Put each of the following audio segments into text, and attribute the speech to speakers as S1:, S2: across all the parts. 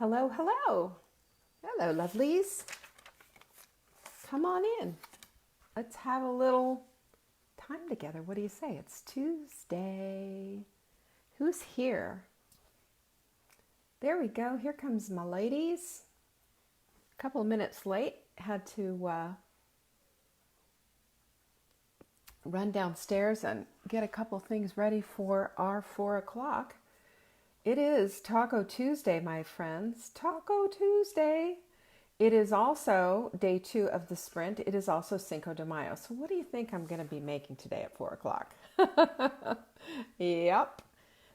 S1: Hello, hello. Hello, lovelies. Come on in. Let's have a little time together. What do you say? It's Tuesday. Who's here? There we go. Here comes my ladies. A couple of minutes late. Had to run downstairs and get a couple things ready for our 4 o'clock. It is Taco Tuesday, my friends. Taco Tuesday. It is also day 2 of the sprint. It is also Cinco de Mayo. So what do you think I'm going to be making today at 4 o'clock? Yep.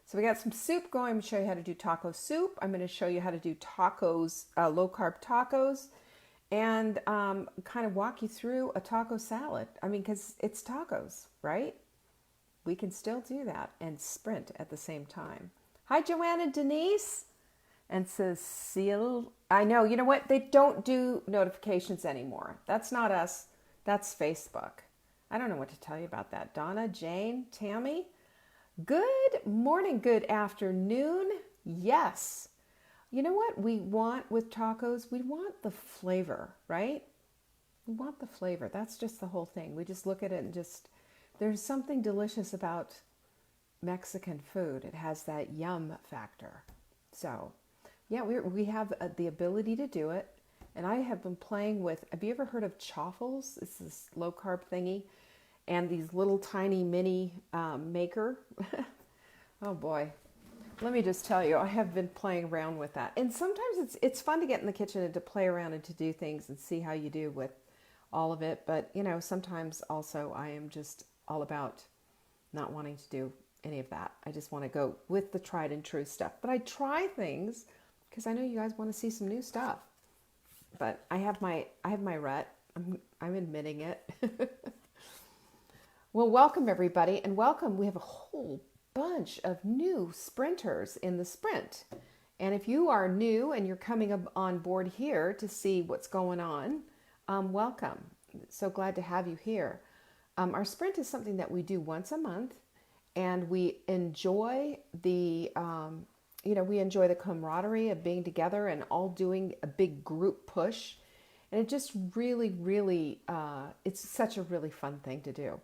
S1: So we got some soup going. I'm going to show you how to do taco soup. I'm going to show you how to do tacos, low-carb tacos, and kind of walk you through a taco salad. I mean, because it's tacos, right? We can still do that and sprint at the same time. Hi, Joanna Denise and Cecile. I know, you know what? They don't do notifications anymore. That's not us. That's Facebook. I don't know what to tell you about that. Donna, Jane, Tammy. Good morning, good afternoon. Yes. You know what we want with tacos? We want the flavor, right? We want the flavor. That's just the whole thing. We just look at it and just, there's something delicious about Mexican food. It has that yum factor. So, yeah, we have the ability to do it. And I have been playing with, have you ever heard of chaffles? It's this low carb thingy. And these little tiny mini maker. Oh boy. Let me just tell you, I have been playing around with that. And sometimes it's fun to get in the kitchen and to play around and to do things and see how you do with all of it. But, you know, sometimes also I am just all about not wanting to do any of that. I just want to go with the tried and true stuff. But I try things because I know you guys want to see some new stuff. But I have my rut. I'm admitting it. Well, welcome everybody, and welcome. We have a whole bunch of new sprinters in the sprint. And if you are new and you're coming up on board here to see what's going on, welcome. So glad to have you here. Our sprint is something that we do once a month, and we enjoy the the camaraderie of being together and all doing a big group push. And it just really, really, it's such a really fun thing to do.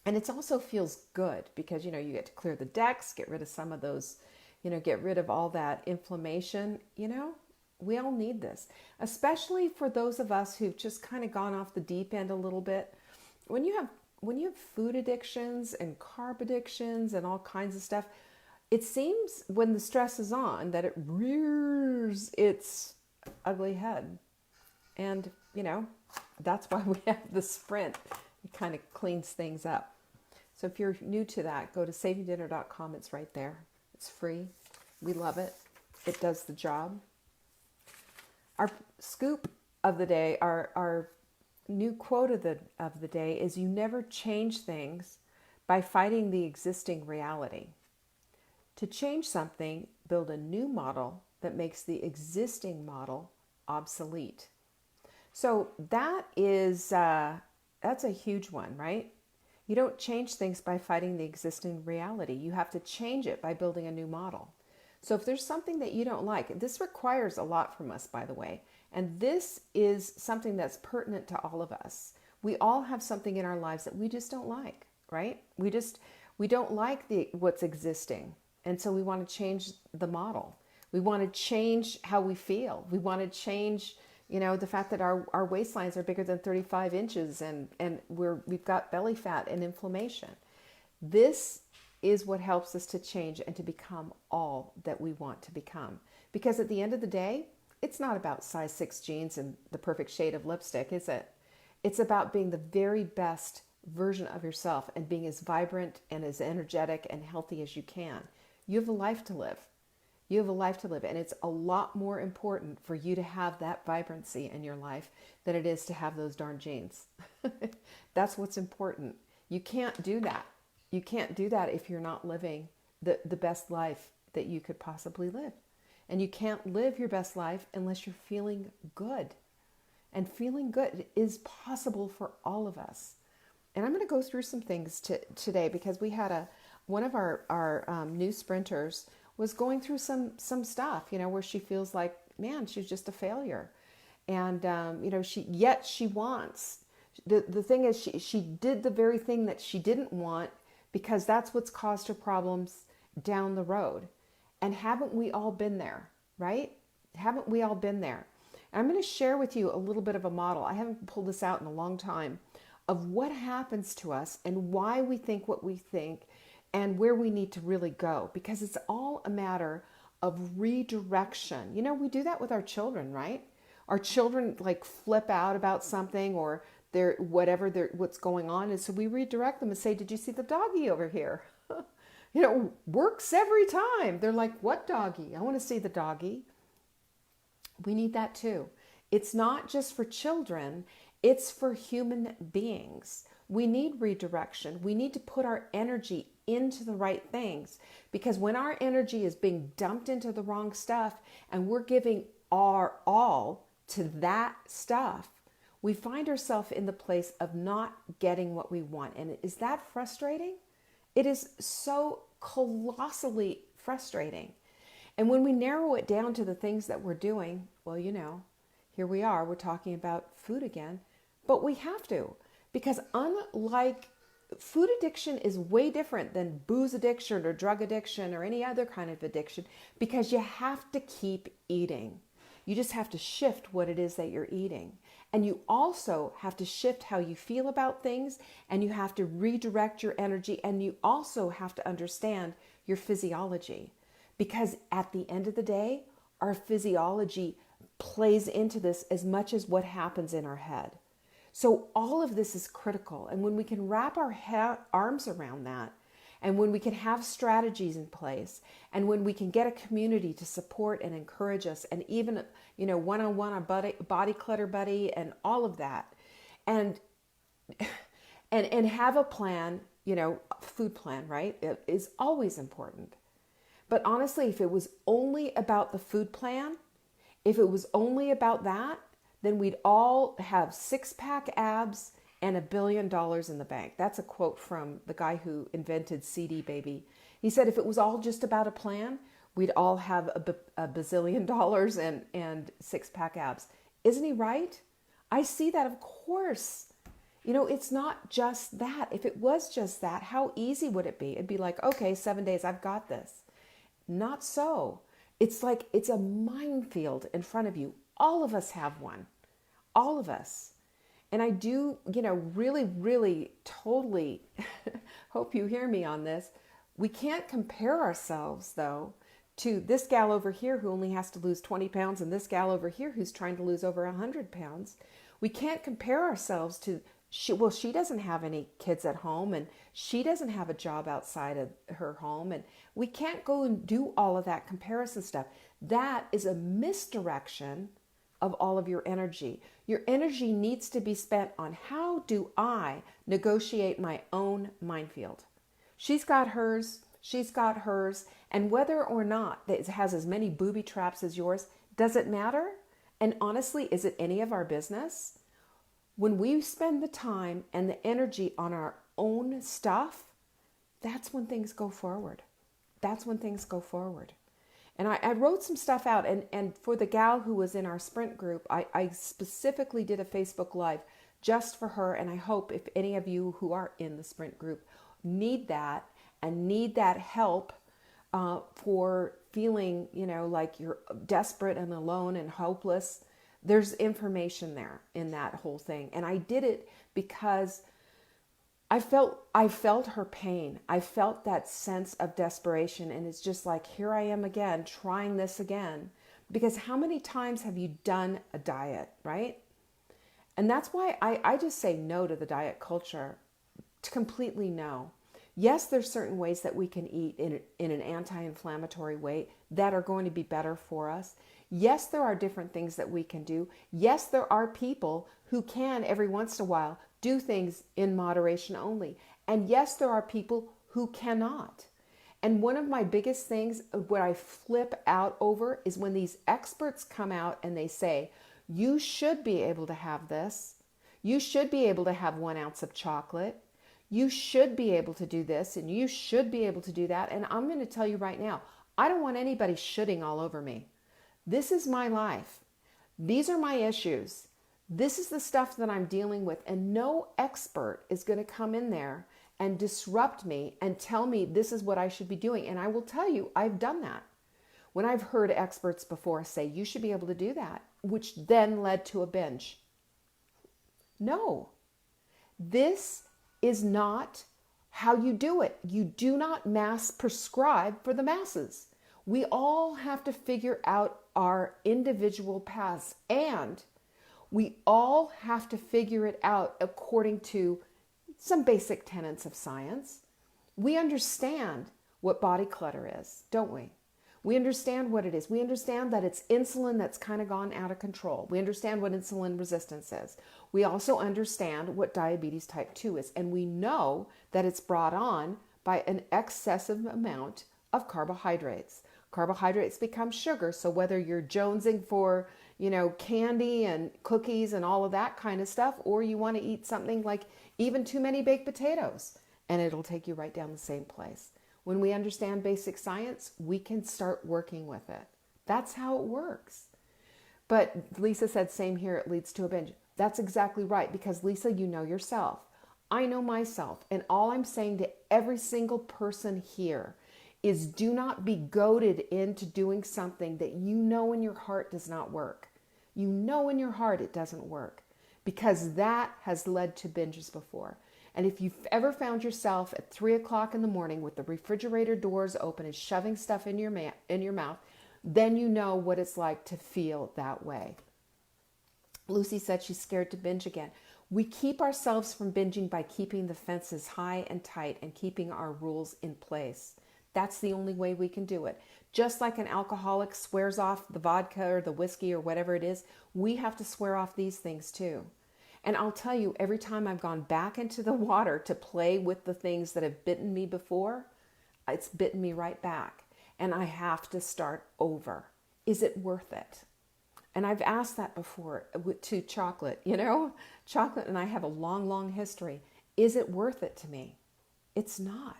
S1: And it also feels good because, you know, you get to clear the decks, get rid of some of those, you know, get rid of all that inflammation. You know, we all need this, especially for those of us who've just kind of gone off the deep end a little bit. When you have food addictions and carb addictions and all kinds of stuff, it seems when the stress is on that it rears its ugly head. And, you know, that's why we have the sprint. It kind of cleans things up. So if you're new to that, go to savingdinner.com. It's right there. It's free. We love it. It does the job. Our scoop of the day, our new quote of the day is, you never change things by fighting the existing reality. To change something, build a new model that makes the existing model obsolete. So that is, that's a huge one, right? You don't change things by fighting the existing reality. You have to change it by building a new model. So if there's something that you don't like, this requires a lot from us, by the way. And this is something that's pertinent to all of us. We all have something in our lives that we just don't like, right? We don't like what's existing. And so we want to change the model. We want to change how we feel. We want to change, you know, the fact that our waistlines are bigger than 35 inches and we've got belly fat and inflammation. This is what helps us to change and to become all that we want to become. Because at the end of the day, it's not about size 6 jeans and the perfect shade of lipstick, is it? It's about being the very best version of yourself and being as vibrant and as energetic and healthy as you can. You have a life to live. You have a life to live, and it's a lot more important for you to have that vibrancy in your life than it is to have those darn jeans. That's what's important. You can't do that. You can't do that if you're not living the best life that you could possibly live. And you can't live your best life unless you're feeling good. And feeling good is possible for all of us. And I'm going to go through some things today because we had one of our new sprinters was going through some stuff, where she feels like, man, she's just a failure. And, she wants, the thing is, she did the very thing that she didn't want because that's what's caused her problems down the road. And haven't we all been there, right? Haven't we all been there? And I'm going to share with you a little bit of a model. I haven't pulled this out in a long time of what happens to us and why we think what we think and where we need to really go, because it's all a matter of redirection. We do that with our children, right? Our children like flip out about something or what's going on. And so we redirect them and say, did you see the doggy over here? Works every time. They're like, what doggy? I want to see the doggy. We need that too. It's not just for children, it's for human beings. We need redirection. We need to put our energy into the right things, because when our energy is being dumped into the wrong stuff and we're giving our all to that stuff, we find ourselves in the place of not getting what we want. And is that frustrating? It is so colossally frustrating. And when we narrow it down to the things that we're doing, well, here we are, we're talking about food again, but we have to, because unlike food addiction is way different than booze addiction or drug addiction or any other kind of addiction, because you have to keep eating. You just have to shift what it is that you're eating. And you also have to shift how you feel about things, and you have to redirect your energy, and you also have to understand your physiology. Because at the end of the day, our physiology plays into this as much as what happens in our head. So all of this is critical. And when we can wrap our arms around that, and when we can have strategies in place, and when we can get a community to support and encourage us, and even, one-on-one, a body clutter buddy, and all of that, and have a plan, food plan, right? It is always important. But honestly, if it was only about the food plan, if it was only about that, then we'd all have 6-pack abs and $1 billion in the bank. That's a quote from the guy who invented CD Baby. He said, if it was all just about a plan, we'd all have a bazillion dollars and 6-pack abs. Isn't he right? I see that, of course. It's not just that. If it was just that, how easy would it be? It'd be like, okay, 7 days, I've got this. Not so. It's like it's a minefield in front of you. All of us have one. All of us. And I do, really, really, totally hope you hear me on this. We can't compare ourselves, though, to this gal over here who only has to lose 20 pounds and this gal over here who's trying to lose over 100 pounds. We can't compare ourselves to, she doesn't have any kids at home, and she doesn't have a job outside of her home, and we can't go and do all of that comparison stuff. That is a misdirection of all of your energy. Your energy needs to be spent on, how do I negotiate my own minefield? She's got hers, and whether or not it has as many booby traps as yours, does it matter? And honestly, is it any of our business? When we spend the time and the energy on our own stuff, that's when things go forward. That's when things go forward. And I wrote some stuff out, and for the gal who was in our sprint group, I specifically did a Facebook Live just for her, and I hope if any of you who are in the sprint group need that and need that help for feeling, like you're desperate and alone and hopeless, there's information there in that whole thing. And I did it because I felt her pain. I felt that sense of desperation. And it's just like, here I am again, trying this again. Because how many times have you done a diet, right? And that's why I just say no to the diet culture. Completely no. Yes, there's certain ways that we can eat in an anti-inflammatory way that are going to be better for us. Yes, there are different things that we can do. Yes, there are people who can every once in a while do things in moderation only. And yes, there are people who cannot. And one of my biggest things, what I flip out over, is when these experts come out and they say, you should be able to have this. You should be able to have 1 ounce of chocolate. You should be able to do this, and you should be able to do that. And I'm going to tell you right now, I don't want anybody shitting all over me. This is my life. These are my issues. This is the stuff that I'm dealing with. And no expert is going to come in there and disrupt me and tell me this is what I should be doing. And I will tell you, I've done that. When I've heard experts before say, you should be able to do that, which then led to a binge. No, this is not how you do it. You do not mass prescribe for the masses. We all have to figure out our individual paths, and we all have to figure it out according to some basic tenets of science. We understand what body clutter is, don't we? We understand what it is. We understand that it's insulin that's kind of gone out of control. We understand what insulin resistance is. We also understand what diabetes type 2 is. And we know that it's brought on by an excessive amount of carbohydrates. Carbohydrates become sugar. So whether you're jonesing for, candy and cookies and all of that kind of stuff, or you want to eat something like even too many baked potatoes, and it'll take you right down the same place. When we understand basic science, we can start working with it. That's how it works. But Lisa said, same here, it leads to a binge. That's exactly right, because Lisa, you know yourself. I know myself. And all I'm saying to every single person here is do not be goaded into doing something that you know in your heart does not work. You know in your heart it doesn't work, because that has led to binges before. And if you've ever found yourself at 3 o'clock in the morning with the refrigerator doors open and shoving stuff in your mouth, then you know what it's like to feel that way. Lucy said she's scared to binge again. We keep ourselves from binging by keeping the fences high and tight and keeping our rules in place. That's the only way we can do it. Just like an alcoholic swears off the vodka or the whiskey or whatever it is, we have to swear off these things too. And I'll tell you, every time I've gone back into the water to play with the things that have bitten me before, it's bitten me right back. And I have to start over. Is it worth it? And I've asked that before to chocolate, Chocolate and I have a long, long history. Is it worth it to me? It's not.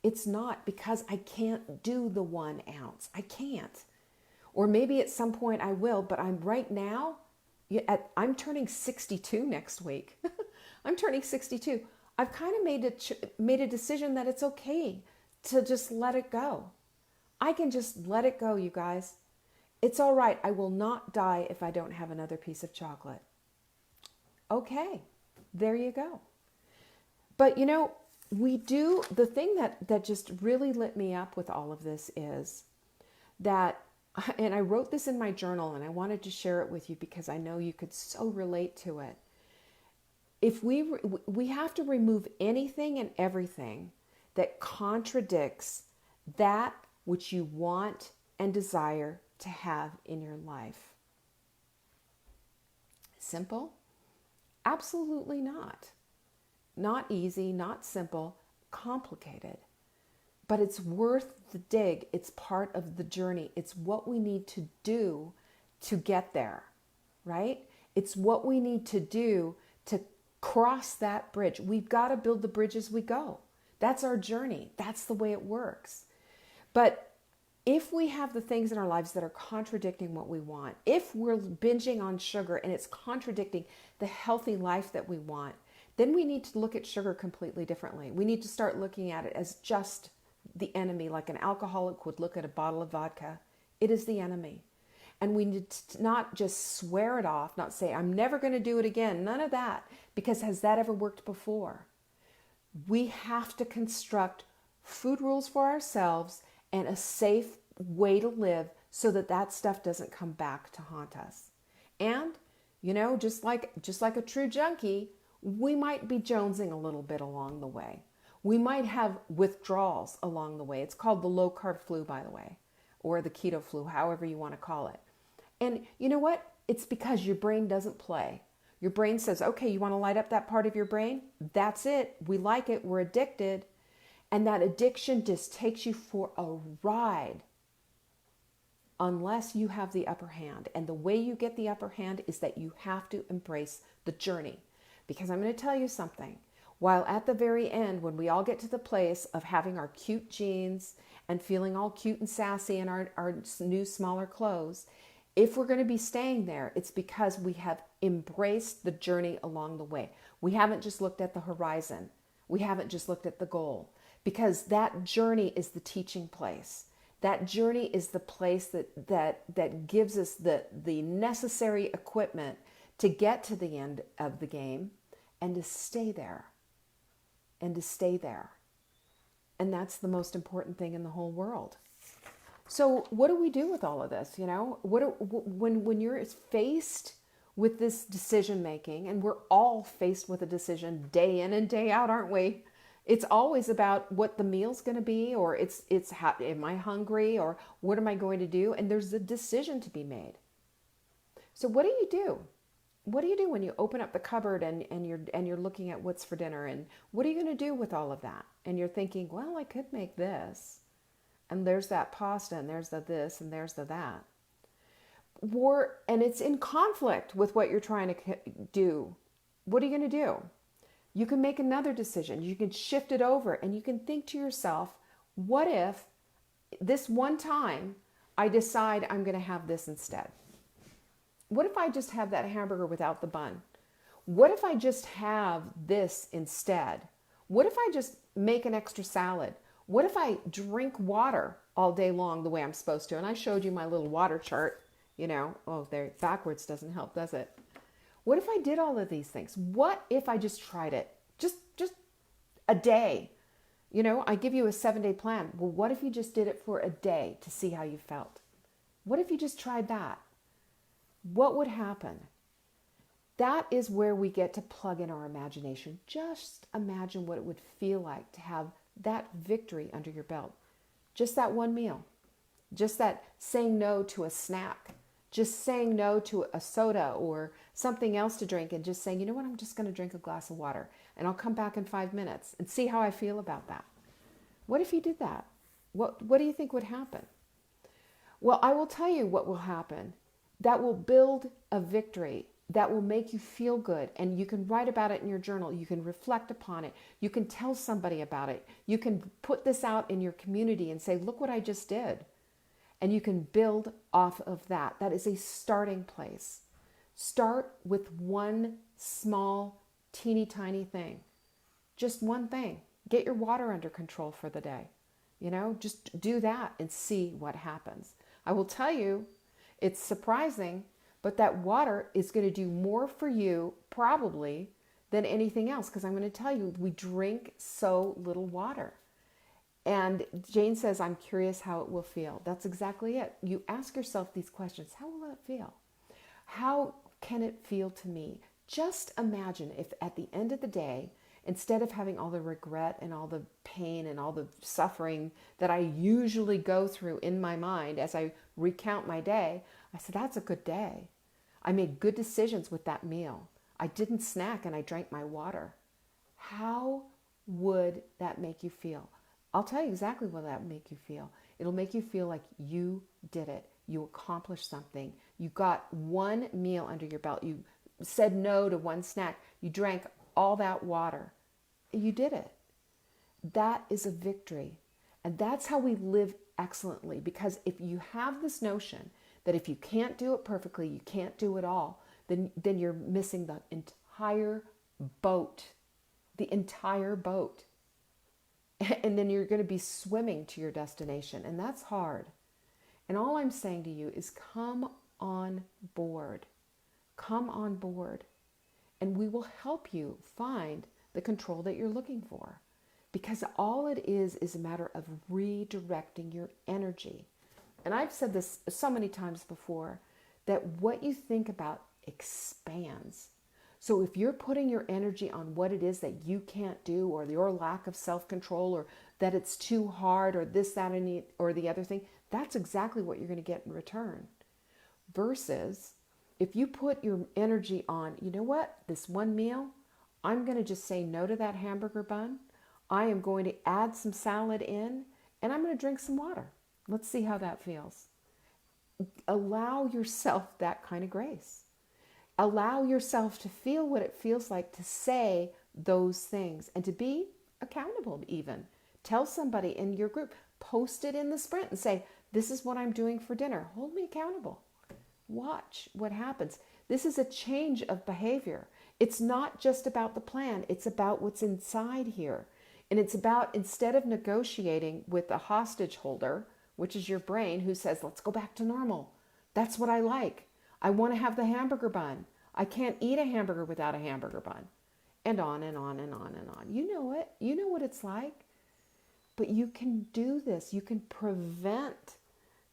S1: It's not, because I can't do the 1 ounce. I can't. Or maybe at some point I will, but I'm turning 62 next week. I'm turning 62. I've kind of made a decision that it's okay to just let it go. I can just let it go, you guys. It's all right. I will not die if I don't have another piece of chocolate. Okay, there you go. But the thing that just really lit me up with all of this is that, and I wrote this in my journal and I wanted to share it with you because I know you could so relate to it. If we have to remove anything and everything that contradicts that which you want and desire to have in your life. Simple? Absolutely not. Not easy, not simple, complicated. But it's worth the dig. It's part of the journey. It's what we need to do to get there, right? It's what we need to do to cross that bridge. We've got to build the bridge as we go. That's our journey. That's the way it works. But if we have the things in our lives that are contradicting what we want, if we're binging on sugar and it's contradicting the healthy life that we want, then we need to look at sugar completely differently. We need to start looking at it as just the enemy, like an alcoholic would look at a bottle of vodka. It is the enemy. And we need to not just swear it off, not say, I'm never going to do it again. None of that. Because has that ever worked before? We have to construct food rules for ourselves and a safe way to live so that that stuff doesn't come back to haunt us. And, just like a true junkie, we might be jonesing a little bit along the way. We might have withdrawals along the way. It's called the low carb flu, by the way, or the keto flu, however you want to call it. And you know what? It's because your brain doesn't play. Your brain says, okay, you want to light up that part of your brain? That's it. We like it. We're addicted. And that addiction just takes you for a ride unless you have the upper hand. And the way you get the upper hand is that you have to embrace the journey. Because I'm going to tell you something. While at the very end, when we all get to the place of having our cute jeans and feeling all cute and sassy in our new, smaller clothes, if we're going to be staying there, it's because we have embraced the journey along the way. We haven't just looked at the horizon. We haven't just looked at the goal, because that journey is the teaching place. That journey is the place that gives us the necessary equipment to get to the end of the game and to stay there. And to stay there. And that's the most important thing in the whole world. So what do we do with all of this? You know, when you're faced with this decision making, and we're all faced with a decision day in and day out, aren't we? It's always about what the meal's going to be, or it's how, am I hungry, or what am I going to do? And there's a decision to be made. So what do you do? What do you do when you open up the cupboard and you're looking at what's for dinner, and what are you going to do with all of that? And you're thinking, well, I could make this, and there's that pasta, and there's the this, and there's the that. And it's in conflict with what you're trying to do. What are you going to do? You can make another decision. You can shift it over, and you can think to yourself, what if this one time I decide I'm going to have this instead? What if I just have that hamburger without the bun? What if I just have this instead? What if I just make an extra salad? What if I drink water all day long the way I'm supposed to? And I showed you my little water chart, you know. Oh, there, backwards doesn't help, does it? What if I did all of these things? What if I just tried it? Just a day. You know, I give you a 7-day plan. Well, what if you just did it for a day to see how you felt? What if you just tried that? What would happen? That is where we get to plug in our imagination. Just imagine what it would feel like to have that victory under your belt. Just that one meal. Just that saying no to a snack. Just saying no to a soda or something else to drink, and just saying, you know what, I'm just going to drink a glass of water and I'll come back in 5 minutes and see how I feel about that. What if you did that? What do you think would happen? Well, I will tell you what will happen. That will build a victory that will make you feel good, and you can write about it in your journal. You can reflect upon it. You can tell somebody about it. You can put this out in your community and say, look what I just did. And you can build off of that. That is a starting place. Start with one small, teeny tiny thing. Just one thing. Get your water under control for the day. You know, just do that and see what happens. I will tell you, it's surprising, but that water is going to do more for you probably than anything else, because I'm going to tell you, we drink so little water. And Jane says, I'm curious how it will feel. That's exactly it. You ask yourself these questions. How will it feel? How can it feel to me? Just imagine if at the end of the day, instead of having all the regret and all the pain and all the suffering that I usually go through in my mind as I recount my day, I said, that's a good day. I made good decisions with that meal. I didn't snack and I drank my water. How would that make you feel? I'll tell you exactly what that will make you feel. It'll make you feel like you did it. You accomplished something. You got one meal under your belt. You said no to one snack. You drank all that water. You did it. That is a victory. And that's how we live excellently. Because if you have this notion that if you can't do it perfectly, you can't do it all, then you're missing the entire boat. The entire boat. And then you're going to be swimming to your destination. And that's hard. And all I'm saying to you is come on board. Come on board. And we will help you find the control that you're looking for. Because all it is a matter of redirecting your energy. And I've said this so many times before, that what you think about expands. So if you're putting your energy on what it is that you can't do, or your lack of self-control, or that it's too hard, or this, that, or the other thing, that's exactly what you're going to get in return. Versus if you put your energy on, you know what, this one meal, I'm going to just say no to that hamburger bun. I am going to add some salad in, and I'm going to drink some water. Let's see how that feels. Allow yourself that kind of grace. Allow yourself to feel what it feels like to say those things and to be accountable even. Tell somebody in your group, post it in the sprint and say, this is what I'm doing for dinner. Hold me accountable. Watch what happens. This is a change of behavior. It's not just about the plan. It's about what's inside here. And it's about, instead of negotiating with the hostage holder, which is your brain, who says, let's go back to normal. That's what I like. I want to have the hamburger bun. I can't eat a hamburger without a hamburger bun. And on and on and on and on. You know it. You know what it's like. But you can do this. You can prevent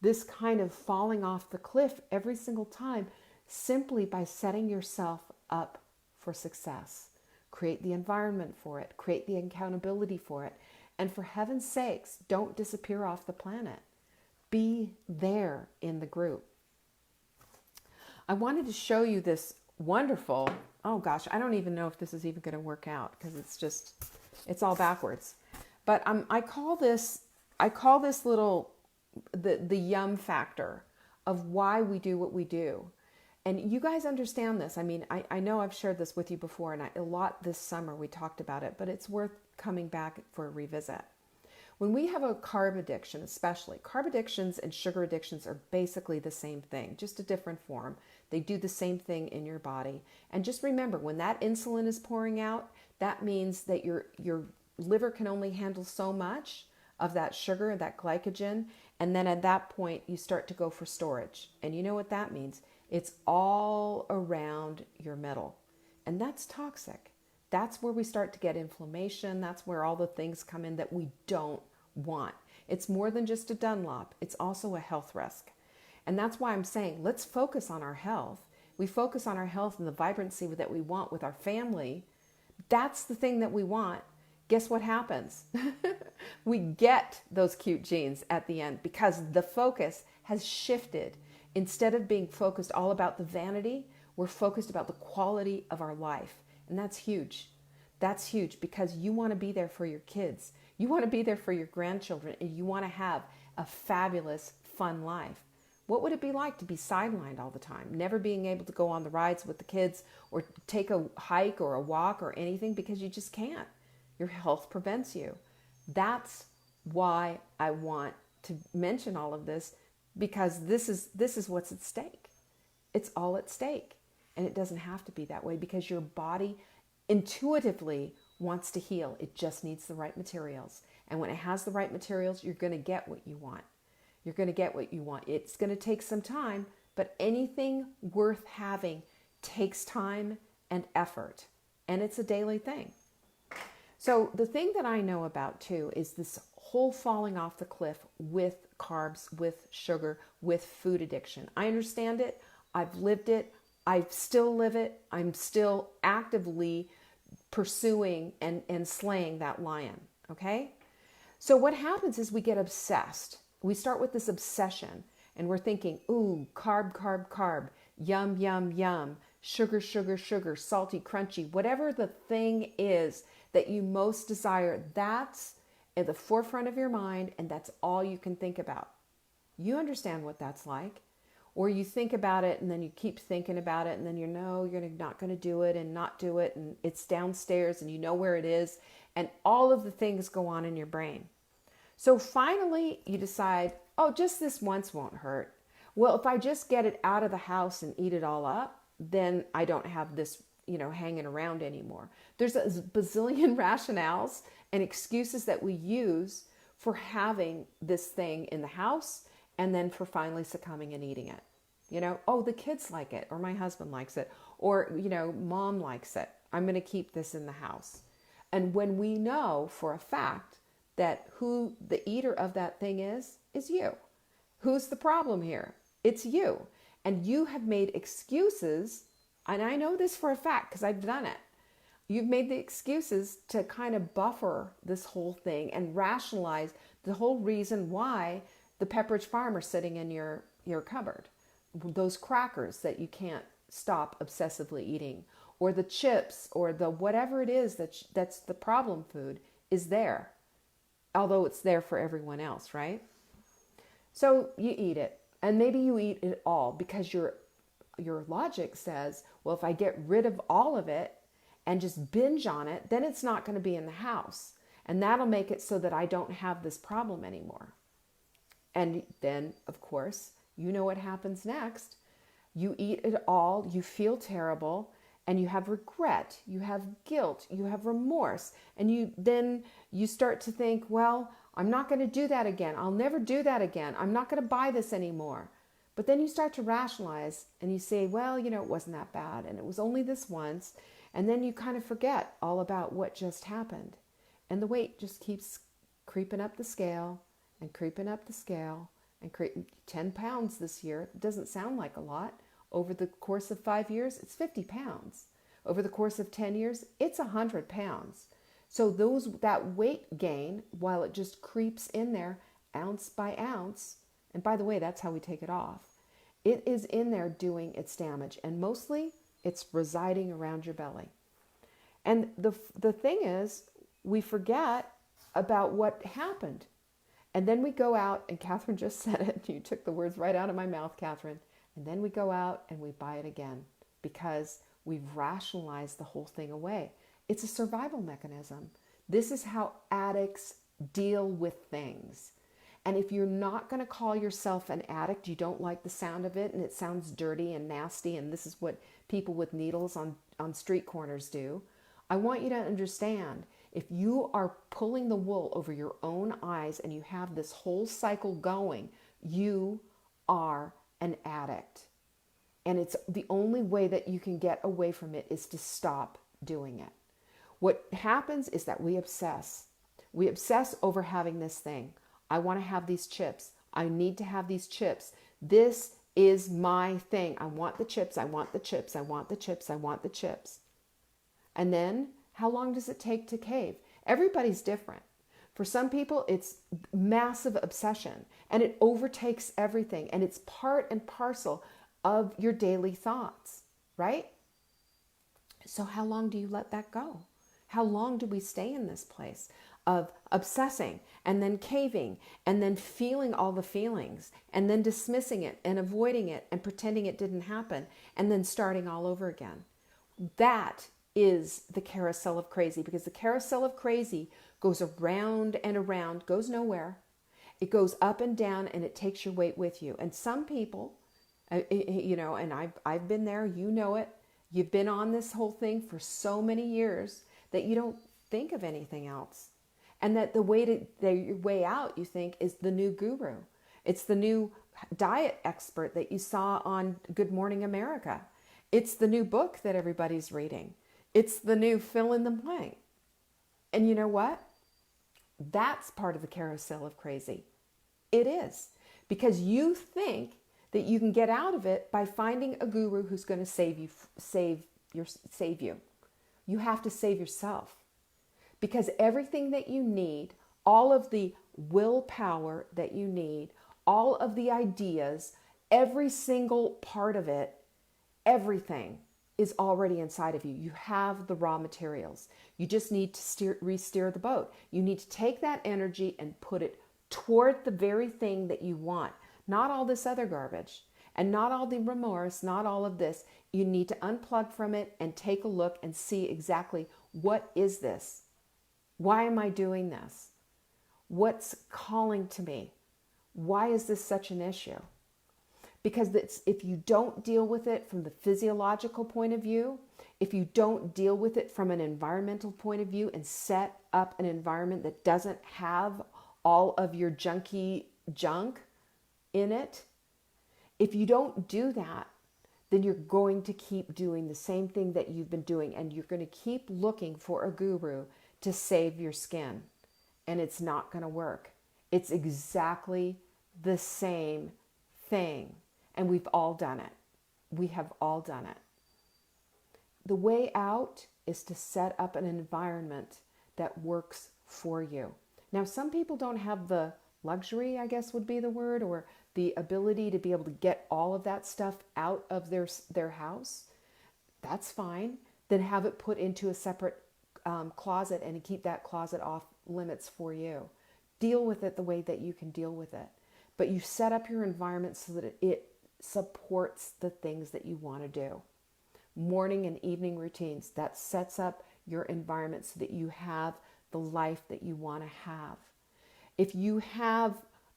S1: this kind of falling off the cliff every single time simply by setting yourself up for success. Create the environment for it. Create the accountability for it. And for heaven's sakes, don't disappear off the planet. Be there in the group. I wanted to show you this wonderful, oh gosh, I don't even know if this is even going to work out because it's all backwards. But I call this little, the yum factor of why we do what we do. And you guys understand this. I mean, I know I've shared this with you before, and a lot this summer we talked about it, but it's worth coming back for a revisit. When we have a carb addiction, especially, carb addictions and sugar addictions are basically the same thing, just a different form. They do the same thing in your body. And just remember, when that insulin is pouring out, that means that your liver can only handle so much of that sugar, that glycogen. And then at that point, you start to go for storage. And you know what that means? It's all around your middle. And that's toxic. That's where we start to get inflammation. That's where all the things come in that we don't want. It's more than just a Dunlop. It's also a health risk. And that's why I'm saying, let's focus on our health. We focus on our health and the vibrancy that we want with our family. That's the thing that we want. Guess what happens? We get those cute genes at the end because the focus has shifted. Instead of being focused all about the vanity, we're focused about the quality of our life. And that's huge. That's huge because you want to be there for your kids. You want to be there for your grandchildren, and you want to have a fabulous, fun life. What would it be like to be sidelined all the time, never being able to go on the rides with the kids or take a hike or a walk or anything because you just can't? Your health prevents you. That's why I want to mention all of this, because this is what's at stake. It's all at stake. And it doesn't have to be that way because your body intuitively wants to heal. It just needs the right materials. And when it has the right materials, you're going to get what you want. You're going to get what you want. It's going to take some time, but anything worth having takes time and effort. And it's a daily thing. So the thing that I know about too is this whole falling off the cliff with carbs, with sugar, with food addiction. I understand it. I've lived it. I still live it. I'm still actively pursuing and slaying that lion. Okay? So what happens is we get obsessed. We start with this obsession and we're thinking, ooh, carb, carb, carb, yum, yum, yum, sugar, sugar, sugar, salty, crunchy, whatever the thing is that you most desire, that's at the forefront of your mind and that's all you can think about. You understand what that's like. Or you think about it and then you keep thinking about it and then you know you're not going to do it and not do it and it's downstairs and you know where it is and all of the things go on in your brain. So finally you decide, oh, just this once won't hurt. Well, if I just get it out of the house and eat it all up, then I don't have this, hanging around anymore. There's a bazillion rationales and excuses that we use for having this thing in the house and then for finally succumbing and eating it. Oh, the kids like it, or my husband likes it, or, mom likes it. I'm going to keep this in the house. And when we know for a fact that who the eater of that thing is you. Who's the problem here? It's you. And you have made excuses, and I know this for a fact because I've done it. You've made the excuses to kind of buffer this whole thing and rationalize the whole reason why the Pepperidge Farm are sitting in your cupboard. Those crackers that you can't stop obsessively eating, or the chips, or the whatever it is that's the problem food is there. Although it's there for everyone else, right? So you eat it, and maybe you eat it all because your logic says, well, if I get rid of all of it and just binge on it, then it's not going to be in the house. And that'll make it so that I don't have this problem anymore. And then, of course, you know what happens next. You eat it all, you feel terrible, and you have regret, you have guilt, you have remorse. And you start to think, well, I'm not going to do that again. I'll never do that again. I'm not going to buy this anymore. But then you start to rationalize and you say, well, it wasn't that bad. And it was only this once. And then you kind of forget all about what just happened. And the weight just keeps creeping up the scale and creeping up the scale and 10 pounds this year. It doesn't sound like a lot. Over the course of 5 years, it's 50 pounds. Over the course of 10 years, it's 100 pounds. So that weight gain, while it just creeps in there ounce by ounce, and by the way, that's how we take it off, it is in there doing its damage. And mostly, it's residing around your belly. And the thing is, we forget about what happened. And then we go out, and Catherine just said it. You took the words right out of my mouth, Catherine. And then we go out and we buy it again because we've rationalized the whole thing away. It's a survival mechanism. This is how addicts deal with things. And if you're not going to call yourself an addict, you don't like the sound of it, and it sounds dirty and nasty, and this is what people with needles on street corners do, I want you to understand, if you are pulling the wool over your own eyes and you have this whole cycle going, you are an addict. And it's the only way that you can get away from it is to stop doing it. What happens is that we obsess. We obsess over having this thing. I want to have these chips. I need to have these chips. This is my thing. I want the chips. I want the chips. I want the chips. I want the chips. And then how long does it take to cave? Everybody's different. For some people, it's massive obsession and it overtakes everything. And it's part and parcel of your daily thoughts, right? So how long do you let that go? How long do we stay in this place of obsessing and then caving and then feeling all the feelings and then dismissing it and avoiding it and pretending it didn't happen and then starting all over again? That is the carousel of crazy, because the carousel of crazy goes around and around, goes nowhere. It goes up and down and it takes your weight with you. And some people, and I've been there, you know it. You've been on this whole thing for so many years that you don't think of anything else. And that the way out, you think, is the new guru. It's the new diet expert that you saw on Good Morning America. It's the new book that everybody's reading. It's the new fill in the blank. And you know what? That's part of the carousel of crazy. It is. Because you think that you can get out of it by finding a guru who's going to save you. You have to save yourself. Because everything that you need, all of the willpower that you need, all of the ideas, every single part of it, everything is already inside of you. You have the raw materials. You just need to re-steer the boat. You need to take that energy and put it toward the very thing that you want. Not all this other garbage and not all the remorse, not all of this. You need to unplug from it and take a look and see exactly, what is this? Why am I doing this? What's calling to me? Why is this such an issue? Because if you don't deal with it from the physiological point of view, if you don't deal with it from an environmental point of view and set up an environment that doesn't have all of your junky junk in it, if you don't do that, then you're going to keep doing the same thing that you've been doing, and you're going to keep looking for a guru to save your skin, and it's not going to work. It's exactly the same thing, and we've all done it. We have all done it. The way out is to set up an environment that works for you. Now, some people don't have the luxury, I guess would be the word, or the ability to be able to get all of that stuff out of their house. That's fine. Then have it put into a separate closet and keep that closet off limits for you. Deal with it the way that you can deal with it. But you set up your environment so that it supports the things that you want to do. morning and evening routines. That sets up your environment so that you have the life that you want to have. If you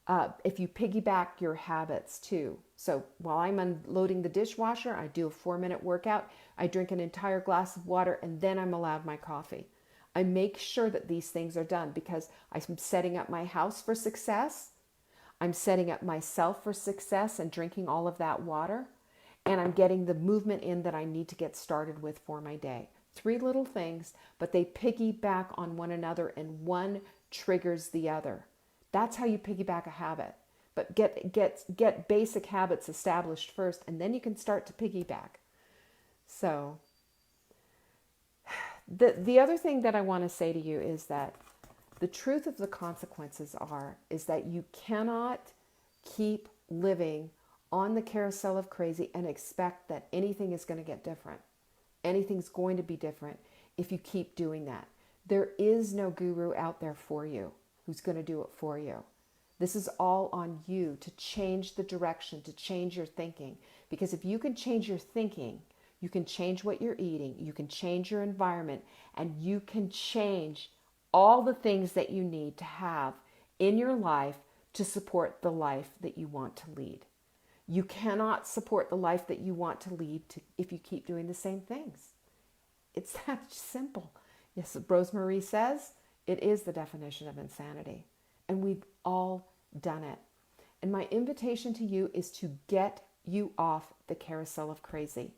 S1: piggyback your habits too. So while I'm unloading the dishwasher, I do a 4-minute workout. I drink an entire glass of water, and then I'm allowed my coffee. I make sure that these things are done because I'm setting up my house for success. I'm setting up myself for success and drinking all of that water. And I'm getting the movement in that I need to get started with for my day. 3 little things, but they piggyback on one another, and one triggers the other. That's how you piggyback a habit. But get basic habits established first, and then you can start to piggyback. So the other thing that I want to say to you is that the truth of the consequences is that you cannot keep living on the carousel of crazy and expect that anything is going to get different. Anything's going to be different if you keep doing that. There is no guru out there for you who's going to do it for you. This is all on you to change the direction, to change your thinking. Because if you can change your thinking, you can change what you're eating, you can change your environment, and you can change all the things that you need to have in your life to support the life that you want to lead. You cannot support the life that you want to lead if you keep doing the same things. It's that simple. Yes, Rosemary says it is the definition of insanity. And we've all done it. And my invitation to you is to get you off the carousel of crazy.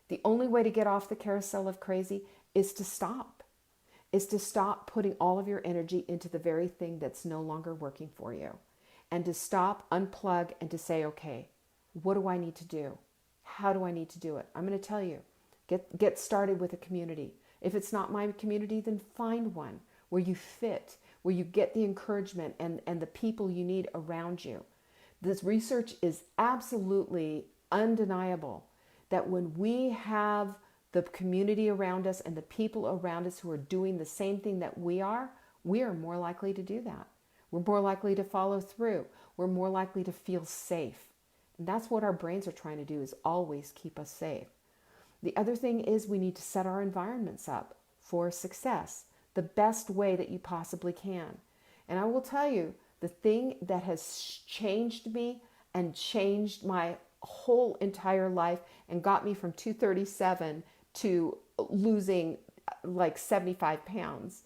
S1: The only way to get off the carousel of crazy is to stop. Is to stop putting all of your energy into the very thing that's no longer working for you. And to stop, unplug, and to say, okay, what do I need to do? How do I need to do it? I'm going to tell you. Get started with a community. If it's not my community, then find one where you fit, where you get the encouragement and the people you need around you. This research is absolutely undeniable that when we have the community around us and the people around us who are doing the same thing that we are more likely to do that. We're more likely to follow through. We're more likely to feel safe. And that's what our brains are trying to do, is always keep us safe. The other thing is we need to set our environments up for success the best way that you possibly can. And I will tell you, the thing that has changed me and changed my whole entire life and got me from 237 to losing like 75 pounds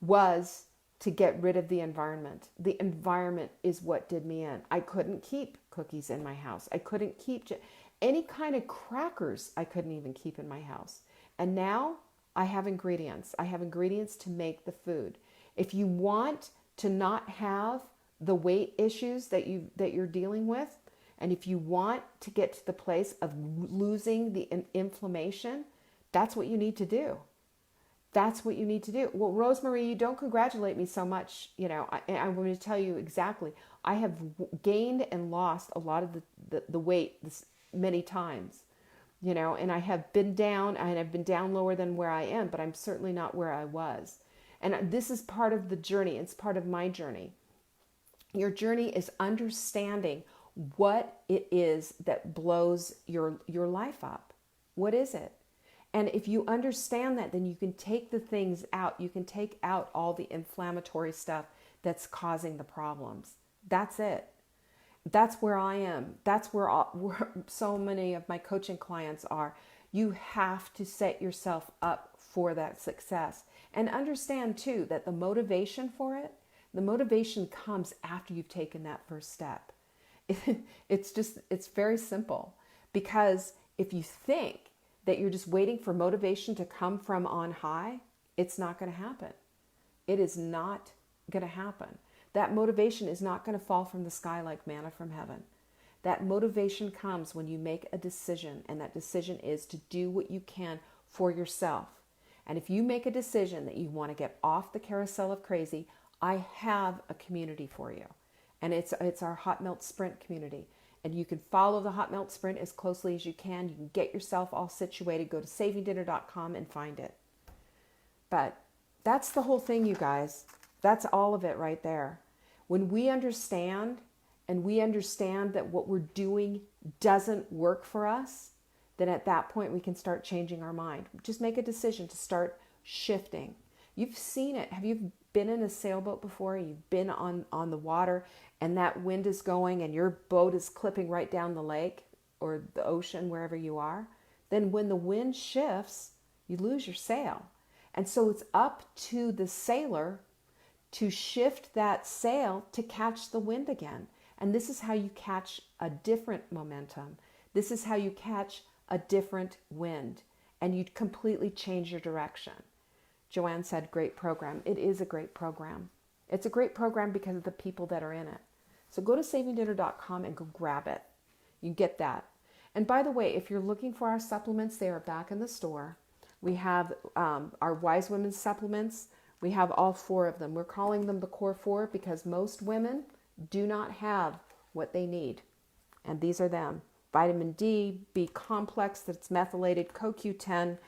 S1: was to get rid of the environment. The environment is what did me in. I couldn't keep cookies in my house. I couldn't keep any kind of crackers. I couldn't even keep in my house. And now I have ingredients. I have ingredients to make the food. If you want to not have the weight issues that you're dealing with, and if you want to get to the place of losing the inflammation, that's what you need to do. That's what you need to do. Well, Rosemary, you don't congratulate me so much. You know, I'm going to tell you exactly. I have gained and lost a lot of the weight many times, you know, and I have been down, and I've been down lower than where I am, but I'm certainly not where I was. And this is part of the journey. It's part of my journey. Your journey is understanding what it is that blows your life up. What is it? And if you understand that, then you can take the things out. You can take out all the inflammatory stuff that's causing the problems. That's it. That's where I am. That's where so many of my coaching clients are. You have to set yourself up for that success. And understand too that the motivation for it, the motivation comes after you've taken that first step. It's very simple. Because if you think that you're just waiting for motivation to come from on high, it's not going to happen. It is not going to happen. That motivation is not going to fall from the sky like manna from heaven. That motivation comes when you make a decision, and that decision is to do what you can for yourself. And if you make a decision that you want to get off the carousel of crazy, I have a community for you. And it's our Hot Melt Sprint community. And you can follow the Hot Melt Sprint as closely as you can. You can get yourself all situated. Go to savingdinner.com and find it. But that's the whole thing, you guys. That's all of it right there. When we understand, and we understand that what we're doing doesn't work for us, then at that point we can start changing our mind. Just make a decision to start shifting. You've seen it. Have you been in a sailboat before? You've been on the water and that wind is going and your boat is clipping right down the lake or the ocean, wherever you are. Then when the wind shifts, you lose your sail. And so it's up to the sailor to shift that sail to catch the wind again. And this is how you catch a different momentum. This is how you catch a different wind. And you'd completely change your direction. Joanne said, great program. It is a great program. It's a great program because of the people that are in it. So go to savingdinner.com and go grab it. You get that. And by the way, if you're looking for our supplements, they are back in the store. We have our Wise Women's supplements. We have all 4 of them. We're calling them the Core 4 because most women do not have what they need. And these are them. Vitamin D, B complex that's methylated, CoQ10,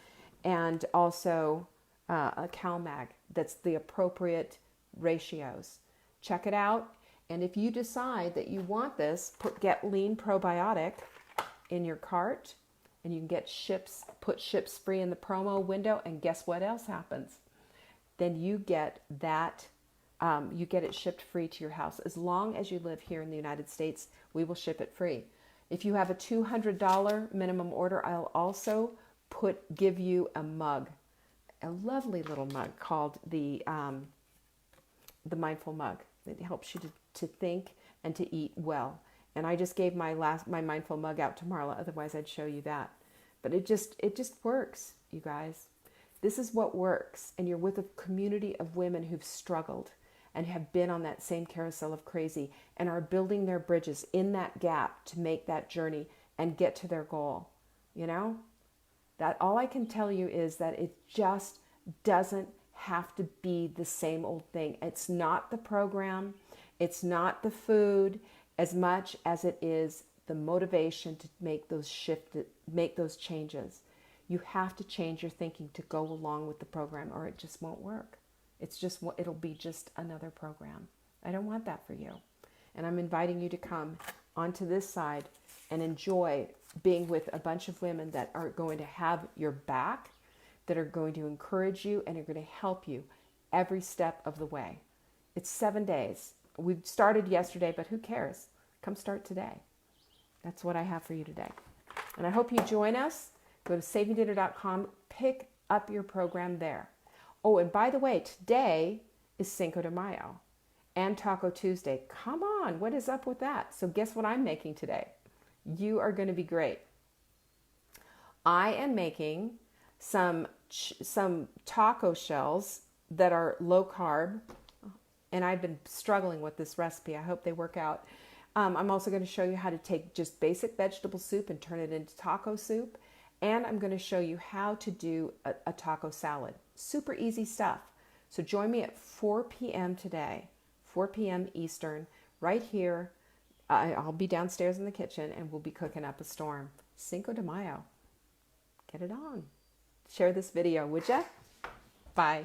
S1: and also a CalMag. That's the appropriate ratios. Check it out. And if you decide that you want this, get Lean Probiotic in your cart, and you can get put ships free in the promo window, and guess what else happens? Then you get that, you get it shipped free to your house. As long as you live here in the United States, we will ship it free. If you have a $200 minimum order, I'll also give you a mug, a lovely little mug called the Mindful Mug. It helps you to think and to eat well. And I just gave my Mindful Mug out to Marla. Otherwise, I'd show you that. But it just works, you guys. This is what works. And you're with a community of women who've struggled and have been on that same carousel of crazy and are building their bridges in that gap to make that journey and get to their goal. You know, that all I can tell you is that it just doesn't have to be the same old thing. It's not the program. It's not the food as much as it is the motivation to make those changes. You have to change your thinking to go along with the program, or it just won't work. It'll be just another program. I don't want that for you. And I'm inviting you to come onto this side and enjoy being with a bunch of women that are going to have your back, that are going to encourage you, and are going to help you every step of the way. It's 7 days. We started yesterday, but who cares? Come start today. That's what I have for you today. And I hope you join us. Go to savingdinner.com, pick up your program there. Oh, and by the way, today is Cinco de Mayo and Taco Tuesday. Come on, what is up with that? So guess what I'm making today? You are going to be great. I am making some taco shells that are low carb, and I've been struggling with this recipe. I hope they work out. I'm also going to show you how to take just basic vegetable soup and turn it into taco soup. And I'm going to show you how to do a taco salad. Super easy stuff. So join me at 4 p.m. today, 4 p.m. Eastern, right here. I'll be downstairs in the kitchen and we'll be cooking up a storm. Cinco de Mayo. Get it on. Share this video, would ya? Bye.